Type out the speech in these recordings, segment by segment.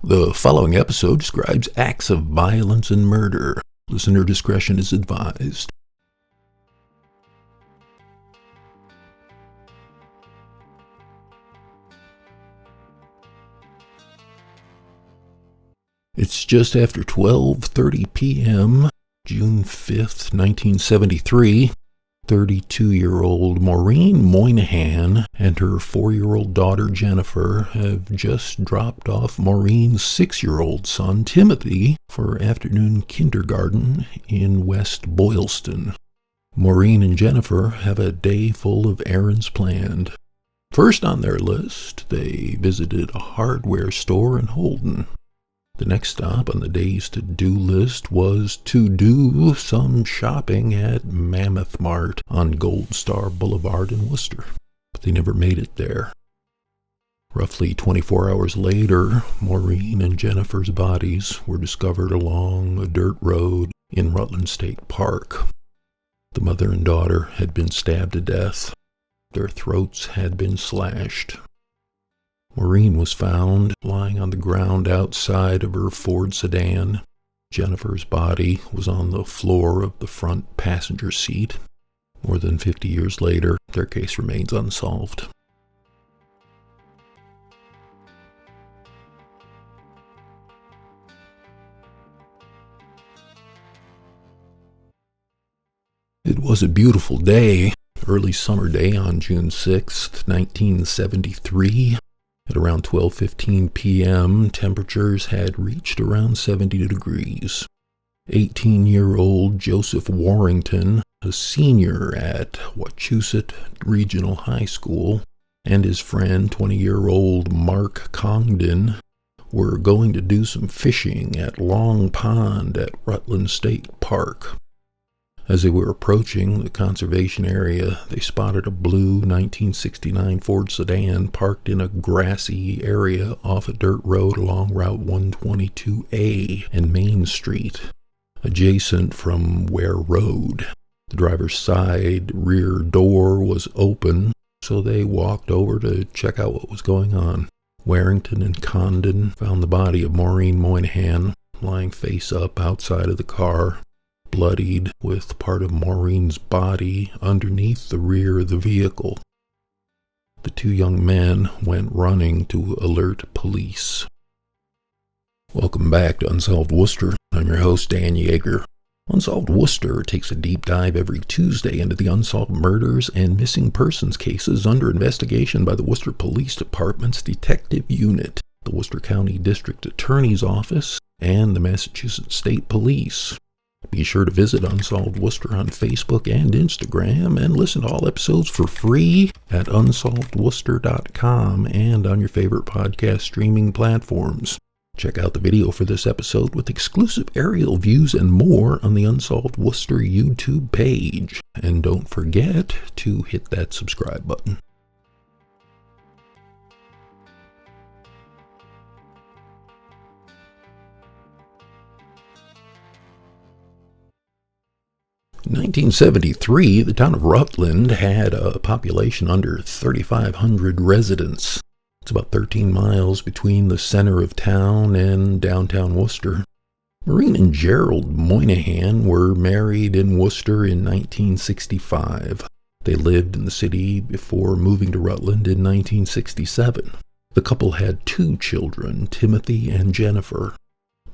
The following episode describes acts of violence and murder. Listener discretion is advised. It's just after 12:30 p.m., June 5th, 1973. 32-year-old Maureen Moynihan and her 4-year-old daughter Jennifer have just dropped off Maureen's 6-year-old son Timothy for afternoon kindergarten in West Boylston. Maureen and Jennifer have a day full of errands planned. First on their list, they visited a hardware store in Holden. The next stop on the day's to-do list was to do some shopping at Mammoth Mart on Gold Star Boulevard in Worcester, but they never made it there. Roughly 24 hours later, Maureen and Jennifer's bodies were discovered along a dirt road in Rutland State Park. The mother and daughter had been stabbed to death. Their throats had been slashed. Maureen was found lying on the ground outside of her Ford sedan. Jennifer's body was on the floor of the front passenger seat. More than 50 years later, their case remains unsolved. It was a beautiful day, early summer day on June 6th, 1973. At around 12:15 p.m., temperatures had reached around 70 degrees. 18-year-old Joseph Warrington, a senior at Wachusett Regional High School, and his friend, 20-year-old Mark Congdon, were going to do some fishing at Long Pond at Rutland State Park. As they were approaching the conservation area, they spotted a blue 1969 Ford sedan parked in a grassy area off a dirt road along Route 122A and Main Street, adjacent from Ware Road. The driver's side rear door was open, so they walked over to check out what was going on. Warrington and Condon found the body of Maureen Moynihan lying face up outside of the car, bloodied with part of Maureen's body underneath the rear of the vehicle. The two young men went running to alert police. Welcome back to Unsolved Worcester. I'm your host, Dan Yeager. Unsolved Worcester takes a deep dive every Tuesday into the unsolved murders and missing persons cases under investigation by the Worcester Police Department's Detective Unit, the Worcester County District Attorney's Office, and the Massachusetts State Police. Be sure to visit Unsolved Worcester on Facebook and Instagram and listen to all episodes for free at unsolvedworcester.com and on your favorite podcast streaming platforms. Check out the video for this episode with exclusive aerial views and more on the Unsolved Worcester YouTube page. And don't forget to hit that subscribe button. In 1973, the town of Rutland had a population under 3,500 residents. It's about 13 miles between the center of town and downtown Worcester. Maureen and Gerald Moynihan were married in Worcester in 1965. They lived in the city before moving to Rutland in 1967. The couple had 2 children, Timothy and Jennifer.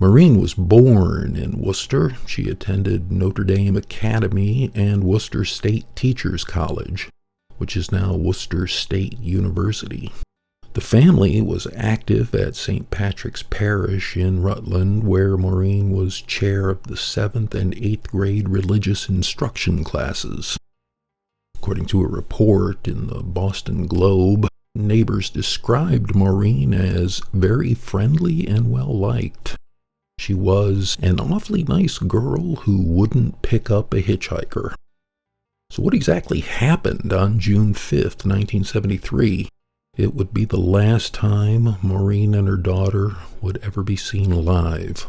Maureen was born in Worcester. She attended Notre Dame Academy and Worcester State Teachers College, which is now Worcester State University. The family was active at St. Patrick's Parish in Rutland, where Maureen was chair of the 7th and 8th grade religious instruction classes. According to a report in the Boston Globe, neighbors described Maureen as very friendly and well-liked. She was an awfully nice girl who wouldn't pick up a hitchhiker. So what exactly happened on June 5th, 1973? It would be the last time Maureen and her daughter would ever be seen alive.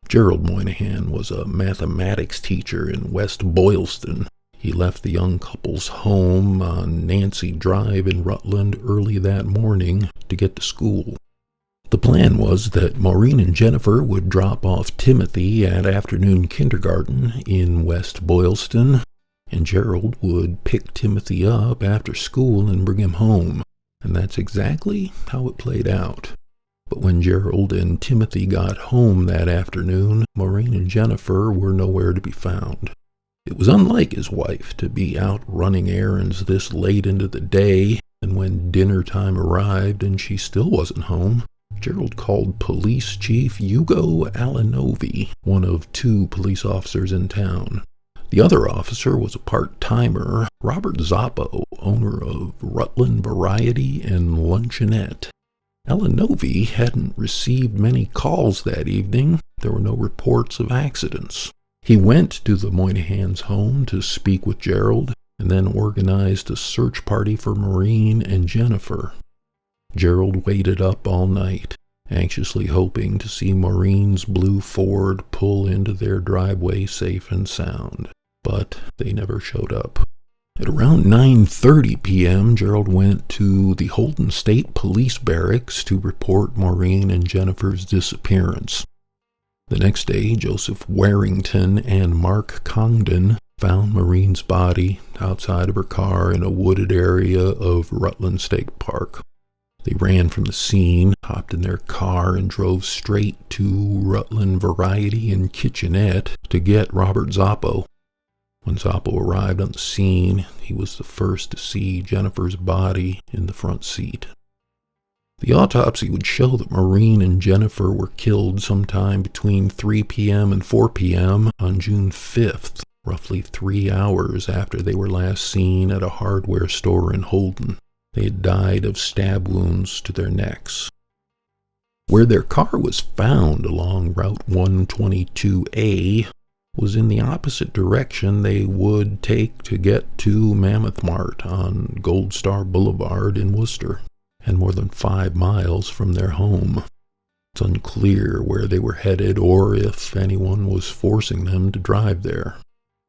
Gerald Moynihan was a mathematics teacher in West Boylston. He left the young couple's home on Nancy Drive in Rutland early that morning to get to school. The The plan was that Maureen and Jennifer would drop off Timothy at afternoon kindergarten in West Boylston, and Gerald would pick Timothy up after school and bring him home. And that's exactly how it played out. But when Gerald and Timothy got home that afternoon, Maureen and Jennifer were nowhere to be found. It was unlike his wife to be out running errands this late into the day, and when dinner time arrived and she still wasn't home, Gerald called Police Chief Hugo Alanovi, one of 2 police officers in town. The other officer was a part-timer, Robert Zappo, owner of Rutland Variety and Luncheonette. Alanovi hadn't received many calls that evening. There were no reports of accidents. He went to the Moynihan's home to speak with Gerald, and then organized a search party for Maureen and Jennifer. Gerald waited up all night, anxiously hoping to see Maureen's blue Ford pull into their driveway safe and sound. But they never showed up. At around 9:30 p.m., Gerald went to the Rutland State Police Barracks to report Maureen and Jennifer's disappearance. The next day, Joseph Warrington and Mark Congdon found Maureen's body outside of her car in a wooded area of Rutland State Park. They ran from the scene, hopped in their car, and drove straight to Rutland Variety and Kitchenette to get Robert Zappo. When Zappo arrived on the scene, he was the first to see Jennifer's body in the front seat. The autopsy would show that Maureen and Jennifer were killed sometime between 3 p.m. and 4 p.m. on June 5th, roughly 3 hours after they were last seen at a hardware store in Holden. They had died of stab wounds to their necks. Where their car was found along Route 122A was in the opposite direction they would take to get to Mammoth Mart on Gold Star Boulevard in Worcester, and more than 5 miles from their home. It's unclear where they were headed or if anyone was forcing them to drive there.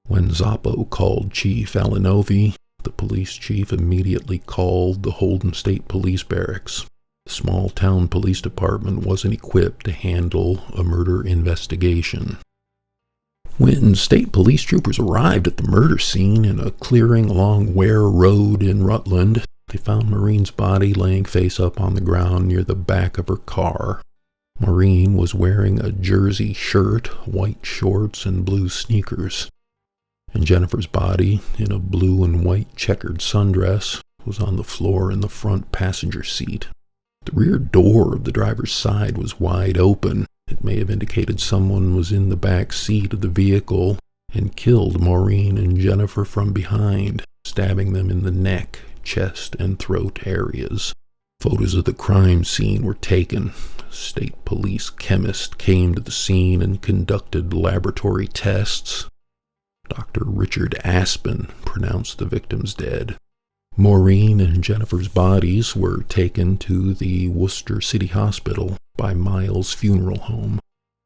When Zappo called Chief Alanovi, the police chief immediately called the Holden State Police Barracks. The small town police department wasn't equipped to handle a murder investigation. When state police troopers arrived at the murder scene in a clearing along Ware Road in Rutland, they found Maureen's body laying face up on the ground near the back of her car. Maureen was wearing a jersey shirt, white shorts, and blue sneakers. And Jennifer's body, in a blue and white checkered sundress, was on the floor in the front passenger seat. The rear door of the driver's side was wide open. It may have indicated someone was in the back seat of the vehicle and killed Maureen and Jennifer from behind, stabbing them in the neck, chest, and throat areas. Photos of the crime scene were taken. A state police chemist came to the scene and conducted laboratory tests. Dr. Richard Aspen pronounced the victims dead. Maureen and Jennifer's bodies were taken to the Worcester City Hospital by Miles Funeral Home.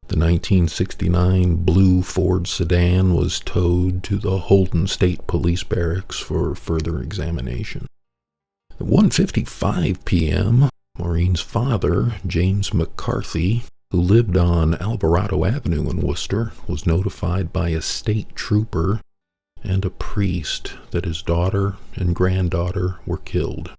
The 1969 blue Ford sedan was towed to the Holden State Police Barracks for further examination. At 1:55 p.m., Maureen's father, James McCarthy, who lived on Alvarado Avenue in Worcester, was notified by a state trooper and a priest that his daughter and granddaughter were killed.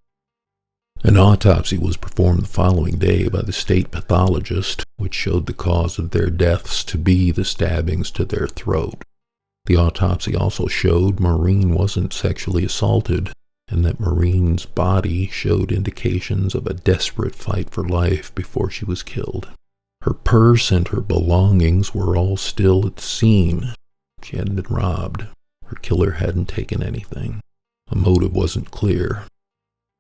An autopsy was performed the following day by the state pathologist, which showed the cause of their deaths to be the stabbings to their throat. The autopsy also showed Maureen wasn't sexually assaulted, and that Maureen's body showed indications of a desperate fight for life before she was killed. Her purse and her belongings were all still at the scene. She hadn't been robbed. Her killer hadn't taken anything. A motive wasn't clear.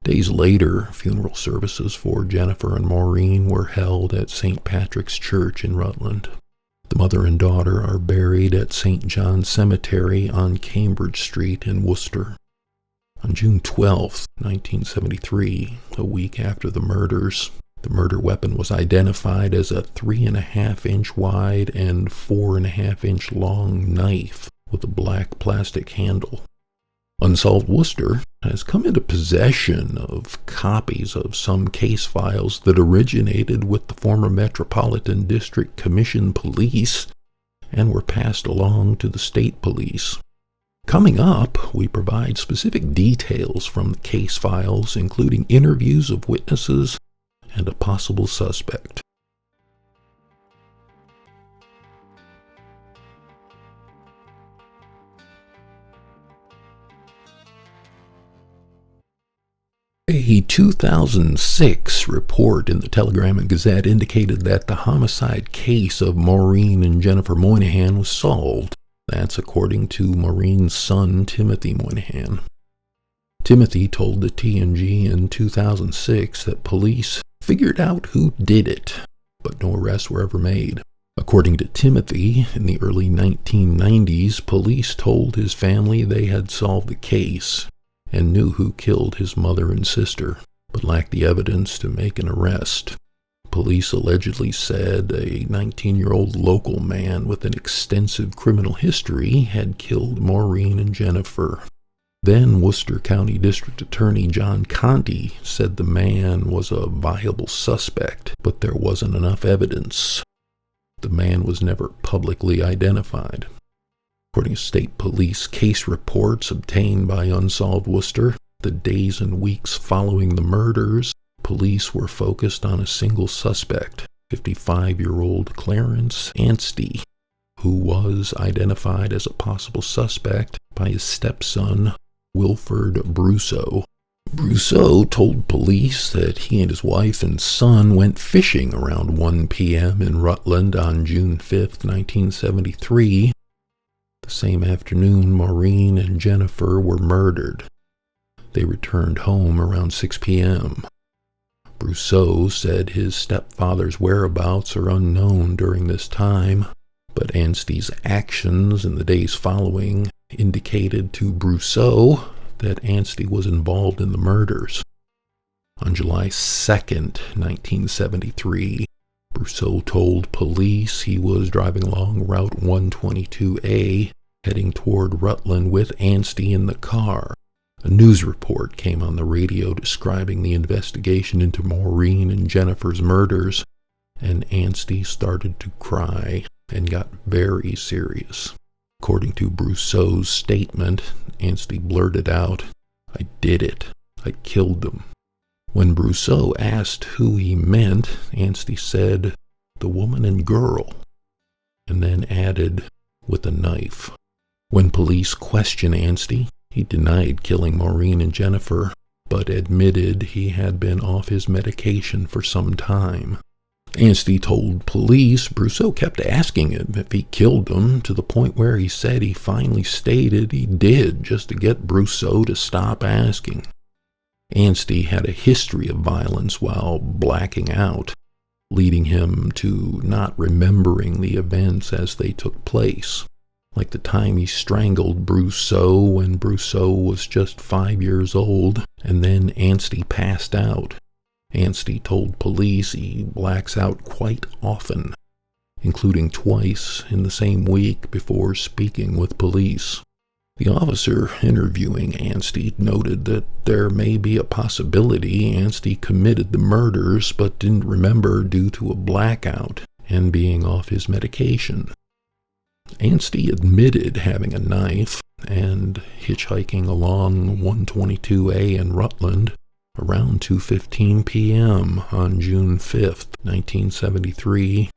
Days later, funeral services for Jennifer and Maureen were held at St. Patrick's Church in Rutland. The mother and daughter are buried at St. John's Cemetery on Cambridge Street in Worcester. On June 12, 1973, a week after the murders, the murder weapon was identified as a 3.5-inch wide and 4.5-inch long knife with a black plastic handle. Unsolved Worcester has come into possession of copies of some case files that originated with the former Metropolitan District Commission Police and were passed along to the state police. Coming up, we provide specific details from the case files, including interviews of witnesses and a possible suspect. A 2006 report in the Telegram and Gazette indicated that the homicide case of Maureen and Jennifer Moynihan was solved. That's according to Maureen's son, Timothy Moynihan. Timothy told the TNG in 2006 that police figured out who did it, but no arrests were ever made. According to Timothy, in the early 1990s, police told his family they had solved the case and knew who killed his mother and sister, but lacked the evidence to make an arrest. Police allegedly said a 19-year-old local man with an extensive criminal history had killed Maureen and Jennifer. Then Worcester County District Attorney John Conti said the man was a viable suspect, but there wasn't enough evidence. The man was never publicly identified. According to state police case reports obtained by Unsolved Worcester, the days and weeks following the murders, police were focused on a single suspect, 55-year-old Clarence Anstey, who was identified as a possible suspect by his stepson, Wilford Brousseau. Brousseau told police that he and his wife and son went fishing around 1 p.m. in Rutland on June 5, 1973. The same afternoon, Maureen and Jennifer were murdered. They returned home around 6 p.m. Brousseau said his stepfather's whereabouts are unknown during this time, but Anstey's actions in the days following indicated to Brousseau that Anstey was involved in the murders. On July 2nd, 1973, Brousseau told police he was driving along Route 122A, heading toward Rutland with Anstey in the car. A news report came on the radio describing the investigation into Maureen and Jennifer's murders, and Anstey started to cry and got very serious. According to Brousseau's statement, Anstey blurted out, "I did it. I killed them." When Brousseau asked who he meant, Anstey said, "The woman and girl," and then added, "with a knife." When police questioned Anstey, he denied killing Maureen and Jennifer, but admitted he had been off his medication for some time. Anstey told police Brousseau kept asking him if he killed them, to the point where he said he finally stated he did, just to get Brousseau to stop asking. Anstey had a history of violence while blacking out, leading him to not remembering the events as they took place, like the time he strangled Brousseau when Brousseau was just 5 years old, and then Anstey passed out. Anstey told police he blacks out quite often, including twice in the same week before speaking with police. The officer interviewing Anstey noted that there may be a possibility Anstey committed the murders but didn't remember due to a blackout and being off his medication. Anstey admitted having a knife and hitchhiking along 122A in Rutland around 2:15 p.m. on June 5th, 1973,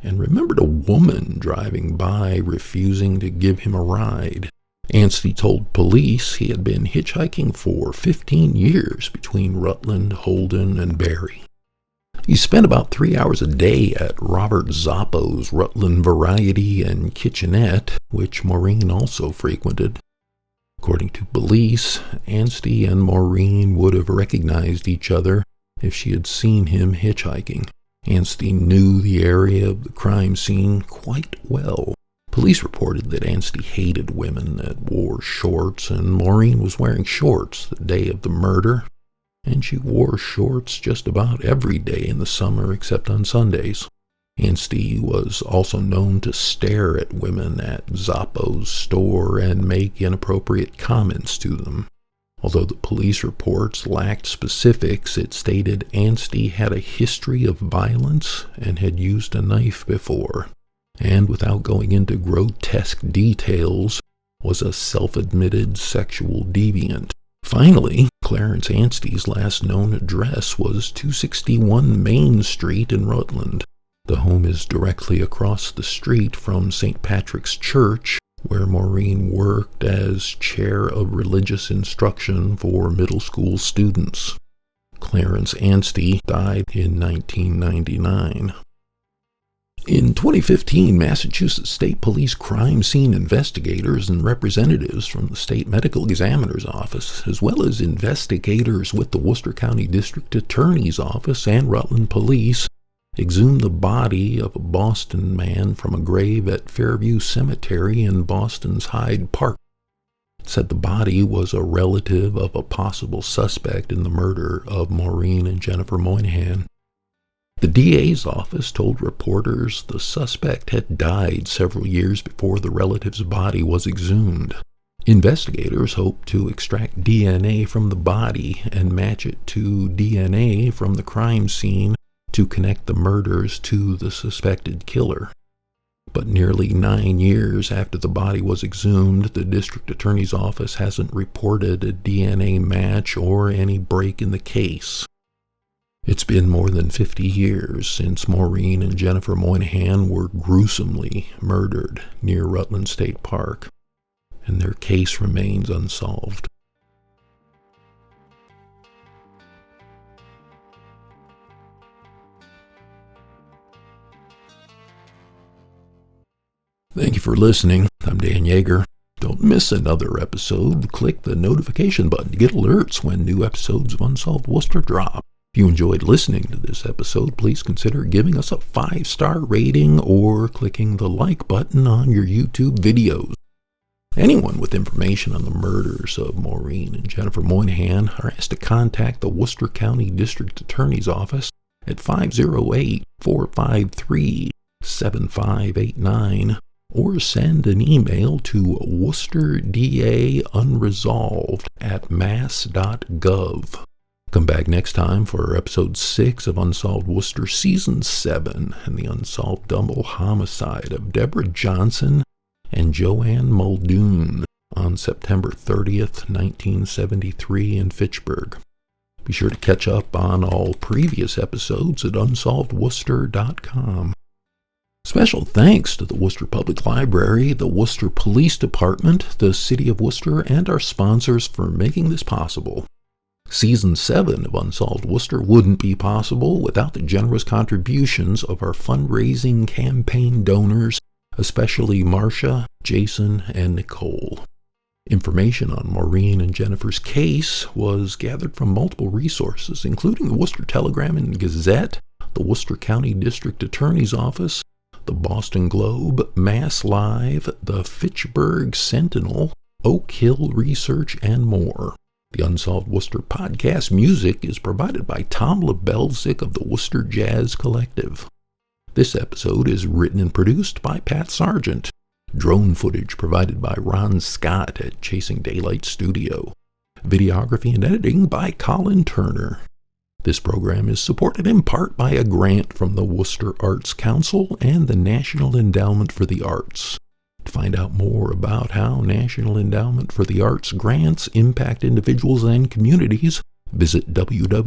and remembered a woman driving by refusing to give him a ride. Anstey told police he had been hitchhiking for 15 years between Rutland, Holden, and Barry. He spent about 3 hours a day at Robert Zappo's Rutland Variety and Kitchenette, which Maureen also frequented. According to police, Anstey and Maureen would have recognized each other if she had seen him hitchhiking. Anstey knew the area of the crime scene quite well. Police reported that Anstey hated women that wore shorts, and Maureen was wearing shorts the day of the murder, and she wore shorts just about every day in the summer except on Sundays. Anstey was also known to stare at women at Zappo's store and make inappropriate comments to them. Although the police reports lacked specifics, it stated Anstey had a history of violence and had used a knife before, and without going into grotesque details, was a self-admitted sexual deviant. Finally, Clarence Anstey's last known address was 261 Main Street in Rutland. The home is directly across the street from St. Patrick's Church, where Maureen worked as chair of religious instruction for middle school students. Clarence Anstey died in 1999. In 2015, Massachusetts State Police crime scene investigators and representatives from the State Medical Examiner's Office, as well as investigators with the Worcester County District Attorney's Office and Rutland Police, exhumed the body of a Boston man from a grave at Fairview Cemetery in Boston's Hyde Park. It said the body was a relative of a possible suspect in the murder of Maureen and Jennifer Moynihan. The DA's office told reporters the suspect had died several years before the relative's body was exhumed. Investigators hoped to extract DNA from the body and match it to DNA from the crime scene to connect the murders to the suspected killer. But nearly 9 years after the body was exhumed, the district attorney's office hasn't reported a DNA match or any break in the case. It's been more than 50 years since Maureen and Jennifer Moynihan were gruesomely murdered near Rutland State Park, and their case remains unsolved. Thank you for listening. I'm Dan Yeager. Don't miss another episode. Click the notification button to get alerts when new episodes of Unsolved Worcester drop. If you enjoyed listening to this episode, please consider giving us a 5-star rating or clicking the like button on your YouTube videos. Anyone with information on the murders of Maureen and Jennifer Moynihan are asked to contact the Worcester County District Attorney's Office at 508-453-7589 or send an email to worcesterdaunresolved@mass.gov. Come back next time for episode 6 of Unsolved Worcester Season 7 and the unsolved double homicide of Deborah Johnson and Joanne Muldoon on September 30th, 1973 in Fitchburg. Be sure to catch up on all previous episodes at unsolvedworcester.com. Special thanks to the Worcester Public Library, the Worcester Police Department, the City of Worcester, and our sponsors for making this possible. Season 7 of Unsolved Worcester wouldn't be possible without the generous contributions of our fundraising campaign donors, especially Marcia, Jason, and Nicole. Information on Maureen and Jennifer's case was gathered from multiple resources, including the Worcester Telegram and Gazette, the Worcester County District Attorney's Office, the Boston Globe, Mass Live, the Fitchburg Sentinel, Oak Hill Research, and more. The Unsolved Worcester podcast music is provided by Tom Lebelzik of the Worcester Jazz Collective. This episode is written and produced by Pat Sargent. Drone footage provided by Ron Scott at Chasing Daylight Studio. Videography and editing by Colin Turner. This program is supported in part by a grant from the Worcester Arts Council and the National Endowment for the Arts. To find out more about how National Endowment for the Arts grants impact individuals and communities, visit www.arts.gov.